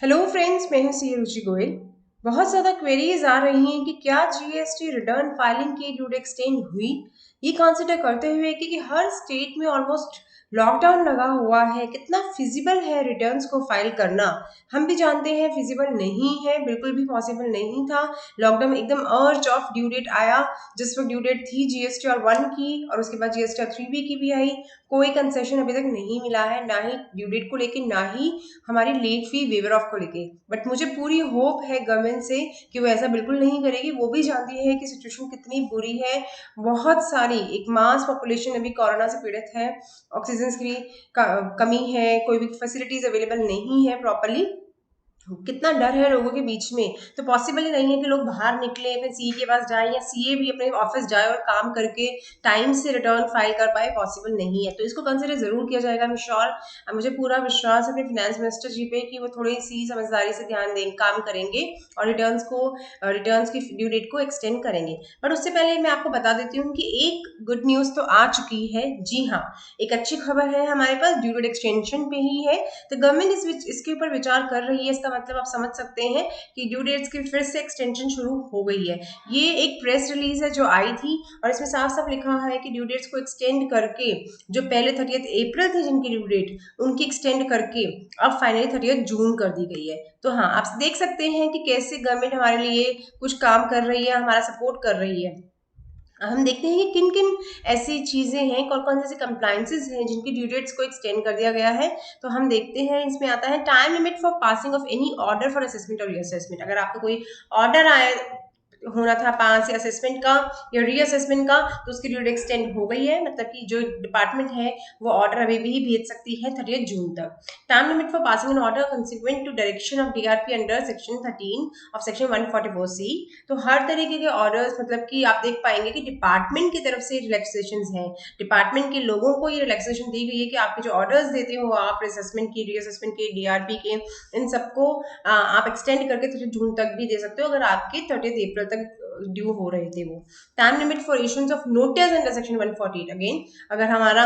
Hello friends, मैं हूं सी रुचि गोयल। बहुत ज़्यादा क्वेरीज आ रही हैं कि क्या जीएसटी रिटर्न फाइलिंग की ड्यू डेट एक्सटेंड हुई। ये कंसिडर करते हुए कि हर स्टेट में ऑलमोस्ट लॉकडाउन लगा हुआ है, कितना फिजिबल है रिटर्न्स को फाइल करना। हम भी जानते हैं फिजिबल नहीं है, बिल्कुल भी पॉसिबल नहीं था। लॉकडाउन एकदम अर्ज ऑफ ड्यू डेट आया, जिस वक्त ड्यू डेट थी जीएसटी और 1 की, और उसके बाद जीएसटी और 3B की भी आई। कोई कंसेशन अभी तक नहीं मिला है, ना ही ड्यू डेट को लेकर, ना ही हमारी लेट फी वेवर ऑफ को लेके। बट मुझे पूरी होप है गवर्नमेंट से कि वो ऐसा बिल्कुल नहीं करेगी। वो भी जानती है कि सिचुएशन कितनी बुरी है। बहुत सारी एक मास पॉपुलेशन अभी कोरोना से पीड़ित है, ऑक्सीजन की कमी है, कोई भी फैसिलिटीज अवेलेबल नहीं है प्रॉपरली। कितना डर है लोगों के बीच में, तो पॉसिबल ही नहीं है कि लोग बाहर निकले अपने सीए के पास जाए, या सीए भी अपने ऑफिस जाए और काम करके टाइम से रिटर्न फाइल कर पाए। पॉसिबल नहीं है, तो इसको कंसिडर जरूर किया जाएगा। मैं श्योर, मुझे पूरा विश्वास है अपने फाइनेंस मिनिस्टर जी पे कि वो थोड़ी सी समझदारी से ध्यान दें, काम करेंगे और रिटर्न्स की ड्यू डेट को एक्सटेंड करेंगे। बट उससे पहले मैं आपको बता देती हूँ कि एक गुड न्यूज तो आ चुकी है। जी हाँ, एक अच्छी खबर है हमारे पास, ड्यू डेट एक्सटेंशन पे ही है। तो गवर्नमेंट इसके ऊपर विचार कर रही है। इसका मतलब आप समझ सकते हैं कि ड्यू डेट्स की फिर से एक्सटेंशन शुरू हो गई है। ये एक प्रेस रिलीज है जो आई थी, और इसमें साफ साफ लिखा है कि ड्यू डेट्स को एक्सटेंड करके, जो पहले 30 अप्रैल थी जिनकी ड्यू डेट, उनकी एक्सटेंड करके अब फाइनली 30 जून कर दी गई है। तो हाँ, आप देख सकते हैं कि कैसे गवर्नमेंट हमारे लिए कुछ काम कर रही है, हमारा सपोर्ट कर रही है। हम देखते हैं कि किन किन ऐसी चीजें हैं, कौन कौन से ऐसे कंप्लायंसेस हैं जिनकी ड्यू डेट्स को एक्सटेंड कर दिया गया है। तो हम देखते हैं, इसमें आता है time limit for passing of any order for assessment और रीअसेसमेंट। अगर आपका कोई ऑर्डर आए होना था पास या असेसमेंट का या रीअसेसमेंट का, तो उसकी ड्यू डेट एक्सटेंड हो गई है। मतलब कि जो डिपार्टमेंट है वो ऑर्डर अभी भी भेज सकती है 30 जून तक। Time limit for passing an order consequent to direction of DRP under section 13 of section 144C। तो हर तरीके के ऑर्डर्स, मतलब कि आप देख पाएंगे कि डिपार्टमेंट की तरफ से रिलैक्सेशन है। डिपार्टमेंट के लोगों को ये रिलैक्सेशन दी गई है कि आपके जो ऑर्डर्स देते हो आप असेसमेंट की, रीअसेसमेंट के, डीआरपी के, इन सबको आप एक्सटेंड करके 30 जून तक भी दे सकते हो, अगर आपके 30 अप्रैल तक ड्यू हो रहे थे वो। Time limit for issuance of notice under section 148। Again, अगर हमारा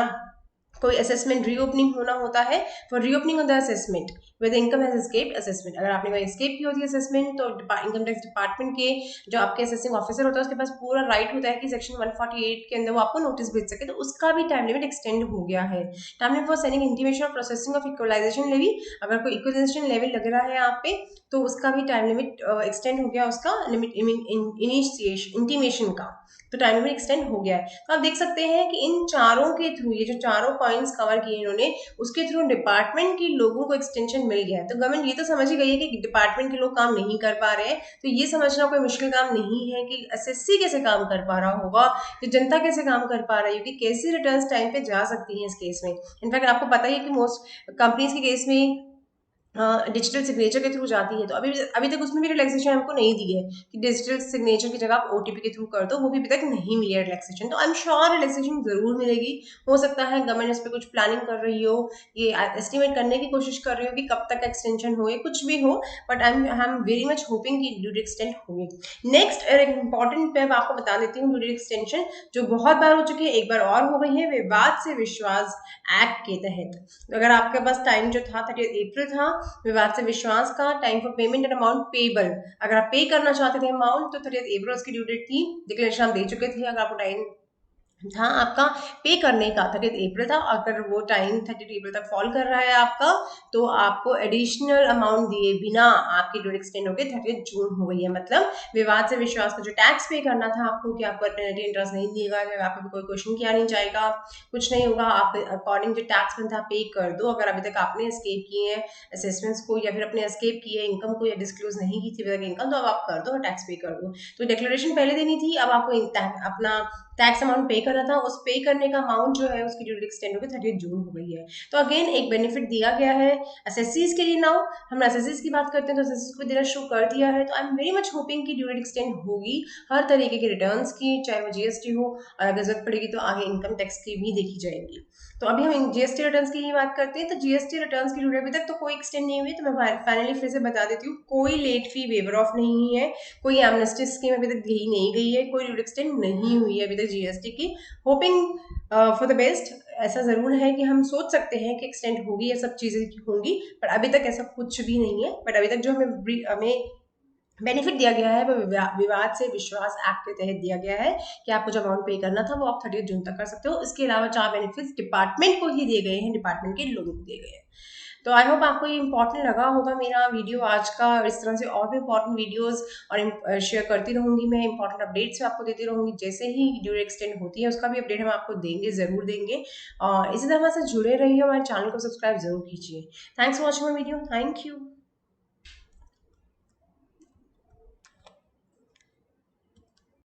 कोई असेसमेंट रीओपनिंग होना होता है, for reopening of the assessment with income has escaped assessment. अगर आपने कोई एस्केप की होती है असेसमेंट, तो इनकम टैक्स डिपार्टमेंट के जो आपके असेसिंग ऑफिसर होता है उसके पास पूरा राइट होता है कि सेक्शन 148 के अंदर वो आपको नोटिस भेज सके। तो उसका भी टाइम लिमिट एक्सटेंड हो गया है। Time limit for sending intimation of processing of equalisation levy. अगर कोई इक्वलाइजेशन लेवल लग रहा है आप पे, तो उसका भी टाइम लिमिट एक्सटेंड हो गया, उसका लिमिट इनिशिएशन इंटीमेशन का। तो टाइम लिमिट एक्सटेंड हो गया है। तो आप देख सकते हैं कि इन चारों के थ्रू, ये जो चारों पॉइंट्स कवर किए इन्होंने, उसके थ्रू डिपार्टमेंट के लोगों को एक्सटेंशन मिल गया है। तो गवर्नमेंट ये तो समझ ही गई है कि डिपार्टमेंट के लोग काम नहीं कर पा रहे हैं, तो ये समझना कोई मुश्किल काम नहीं है कि एसएससी कैसे काम कर पा रहा होगा, कि जनता कैसे काम कर पा रही होगी, कैसी रिटर्न्स टाइम पे जा सकती हैं इस केस में। इनफैक्ट आपको पता ही है कि मोस्ट कंपनीज के केस में डिजिटल सिग्नेचर के थ्रू जाती है। तो अभी अभी तक उसमें भी रिलैक्सेशन हमको नहीं दी है कि डिजिटल सिग्नेचर की जगह आप ओटीपी के थ्रू कर दो, वो भी अभी तक नहीं मिली है रिलैक्सेशन। तो आई एम श्योर रिलैक्सेशन जरूर मिलेगी। हो सकता है गवर्नमेंट इस पर कुछ प्लानिंग कर रही हो, ये एस्टिमेट करने की कोशिश कर रही हो कि कब तक एक्सटेंशन हो या कुछ भी हो। But I am very much hopping कि ड्यू डेट एक्सटेंड होगी। नेक्स्ट एक इंपॉर्टेंट पे आपको बता देती हूँ, ड्यू डेट एक्सटेंशन जो बहुत बार हो चुकी है, एक बार और हो गई है विवाद से विश्वास एक्ट के तहत। अगर आपके पास टाइम जो था 30 अप्रैल था, विवाद से विश्वास का time for payment and amount payable, अगर आप पे करना चाहते थे अमाउंट, तो 30 अप्रैल की ड्यू डेट थी। डिक्लेरेशन आप दे चुके थे, अगर आपको टाइम था आपका पे करने का 30 अप्रैल था, अगर वो टाइम 30 अप्रैल तक फॉल कर रहा है आपका, तो आपको एडिशनल अमाउंट दिए बिना आपकी ड्यू एक्सटेंड होकर 30 जून हो गई है। मतलब विवाद से विश्वास का जो टैक्स पे करना था आपको, कि आपको पेनल्टी इंटरेस्ट नहीं दिएगा, जब आपको कोई क्वेश्चन किया नहीं जाएगा, कुछ नहीं होगा, आप अकॉर्डिंग जो टैक्स बनता पे कर दो। अगर अभी तक आपने एस्केप किए हैं असेसमेंट्स को, या फिर अपने एस्केप किए इनकम को, या डिस्क्लोज नहीं की थी इनकम, तो अब आप कर दो और टैक्स पे कर दो। तो डिक्लेरेशन पहले देनी थी, अब आपको अपना टैक्स अमाउंट पे करना था, उस पे करने का अमाउंट जो है उसकी ड्यू एक्सटेंड होकर 30 जून हो गई है। तो अगेन एक बेनिफिट दिया गया है एसएससीज के लिए। नाउ हम एसएससीज की बात करते हैं, तो एसएससीज को देना शुरू कर दिया है। तो I am very much hopping कि ड्यू एक्सटेंड होगी हर तरीके के रिटर्न्स की, चाहे वो जीएसटी हो, और अगर जरूरत पड़ेगी तो आगे इनकम टैक्स की भी देखी जाएगी। तो अभी हम जीएसटी रिटर्न्स की ही बात करते हैं। तो जीएसटी रिटर्न्स की ड्यू अभी तक तो कोई एक्सटेंड नहीं हुई, तो मैं फाइनली फिर से बता देती हूँ, कोई लेट फी वेवर ऑफ नहीं है, कोई एमनेस्टी स्कीम अभी तक दी नहीं गई है, कोई ड्यू एक्सटेंड नहीं हुई है अभी तक जीएसटी की। Hoping for the best. ऐसा ज़रूर है कि हम सोच सकते हैं कि एक्सटेंड होगी, ये सब चीज़ें होंगी, पर अभी तक ऐसा कुछ भी नहीं है। बट अभी तक जो हमें बेनिफिट दिया गया है वो विवाद से विश्वास एक्ट के तहत दिया गया है कि आपको जो अमाउंट पे करना था वो आप 30 जून तक कर सकते हो। इसके अलावा 4 बेनिफिट्स डिपार्टमेंट को ही दिए गए हैं, डिपार्टमेंट के लोगों को दिए गए हैं। तो आई होप आपको ये इंपॉर्टेंट लगा होगा मेरा वीडियो आज का। इस तरह से और भी इंपॉर्टेंट वीडियोस और शेयर करती रहूंगी मैं, इंपॉर्टेंट अपडेट्स मैं आपको देती रहूंगी। जैसे ही ड्यूरेक्ट एक्सटेंड होती है उसका भी अपडेट हम आपको देंगे, जरूर देंगे। और इसी तरह से जुड़े रहिए, हमारे चैनल को सब्सक्राइब जरूर कीजिए। Thanks for watching my video. Thank you.